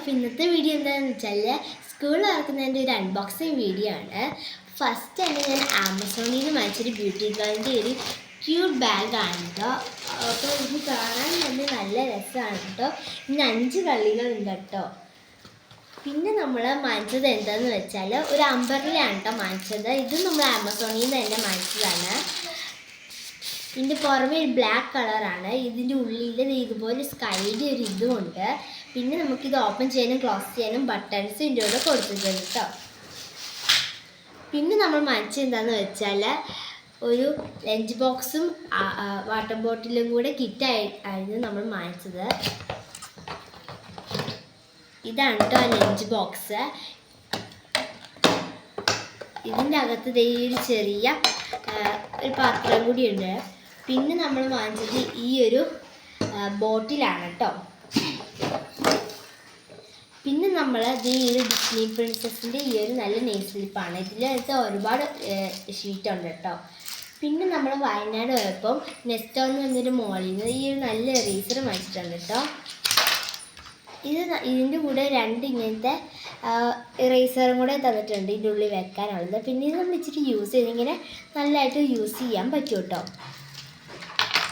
അപ്പോൾ ഇന്നത്തെ വീഡിയോ എന്താണെന്ന് വെച്ചാൽ സ്കൂൾ തുറക്കുന്നതിൻ്റെ ഒരു അൺബോക്സിങ് വീഡിയോ ആണ്. ഫസ്റ്റ് തന്നെ ഞാൻ ആമസോണിൽ നിന്ന് വാങ്ങിച്ചൊരു ബ്യൂട്ടി ഗേളിൻ്റെ ഒരു ക്യൂട്ട് ബാഗാണ് കേട്ടോ. അപ്പോൾ ഇത് കാണാൻ തന്നെ നല്ല രസമാണ് കേട്ടോ. ഇന്ന് 5 കളികളുണ്ട് കേട്ടോ. പിന്നെ നമ്മൾ വാങ്ങിച്ചത് എന്താണെന്ന് വെച്ചാൽ ഒരു അംബ്രല്ലയാണ് കേട്ടോ വാങ്ങിച്ചത്. ഇത് നമ്മൾ ആമസോണിൽ നിന്ന് തന്നെ വാങ്ങിച്ചതാണ്. ഇതിൻ്റെ പുറമെ ഒരു ബ്ലാക്ക് കളറാണ്. ഇതിൻ്റെ ഉള്ളിൽ ഇതുപോലെ സ്കൈയുടെ ഒരു ഇതുമുണ്ട്. പിന്നെ നമുക്കിത് ഓപ്പൺ ചെയ്യാനും ക്ലോസ് ചെയ്യാനും ബട്ടൺസ് ഇതിൻ്റെ കൂടെ കൊടുത്തിട്ടുണ്ട് കേട്ടോ. പിന്നെ നമ്മൾ വാങ്ങിച്ചത് എന്താണെന്ന് വെച്ചാൽ ഒരു ലഞ്ച് ബോക്സും വാട്ടർ ബോട്ടിലും കൂടെ കിറ്റായിരുന്നു നമ്മൾ വാങ്ങിച്ചത്. ഇതാണ് കേട്ടോ ആ ലഞ്ച് ബോക്സ്. ഇതിൻ്റെ അകത്ത് ഒരു ചെറിയ ഒരു പാത്രം കൂടിയുണ്ട്. പിന്നെ നമ്മൾ വാങ്ങിച്ചത് ഈ ഒരു ബോട്ടിലാണ് കേട്ടോ. പിന്നെ നമ്മൾ ഈ ഒരു ഡിസ്നി പ്രിൻസസിൻ്റെ ഈ ഒരു നല്ല നെയിൽ സ്ലിപ്പാണ്. ഇതിനകത്ത് ഒരുപാട് ഷീറ്റുണ്ട് കേട്ടോ. പിന്നെ നമ്മൾ വയനാട് പോയപ്പം നെസ്റ്റോ എന്ന് പറഞ്ഞൊരു മോളിൽ നിന്ന് ഈ ഒരു നല്ല എറേസർ വാങ്ങിച്ചിട്ടുണ്ട് കേട്ടോ. ഇതിൻ്റെ കൂടെ 2 ഇങ്ങനത്തെ ഇറേസറും കൂടെ തന്നിട്ടുണ്ട് ഇതിൻ്റെ ഉള്ളിൽ വെക്കാനുള്ളത്. പിന്നെ ഇത് നമ്മൾ ഇച്ചിരി യൂസ് ചെയ്തിങ്ങനെ നല്ലതായിട്ട് യൂസ് ചെയ്യാൻ പറ്റും കേട്ടോ.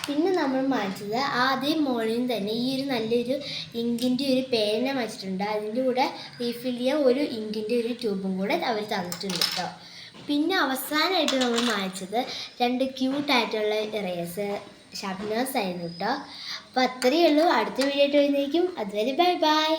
പിന്നെ നമ്മൾ വാങ്ങിച്ചത് അതേ മോളിൽ തന്നെ ഈ ഒരു നല്ലൊരു ഇങ്കിൻ്റെ ഒരു പേന വാങ്ങിച്ചിട്ടുണ്ട്. അതിൻ്റെ കൂടെ റീഫിൽ ചെയ്യാൻ ഒരു ഇങ്കിൻ്റെ ഒരു ട്യൂബും കൂടെ അവർ തന്നിട്ടുണ്ട് കേട്ടോ. പിന്നെ അവസാനമായിട്ട് നമ്മൾ വാങ്ങിച്ചത് 2 ക്യൂട്ടായിട്ടുള്ള ഇറേസർ ഷാർപ്നേഴ്സ് ആയിരുന്നു കേട്ടോ. അപ്പോൾ അത്രയേ ഉള്ളൂ. അടുത്ത വീഡിയോ ആയിട്ട് വരുന്നതായിരിക്കും. അതുവരെ ബൈ ബൈ.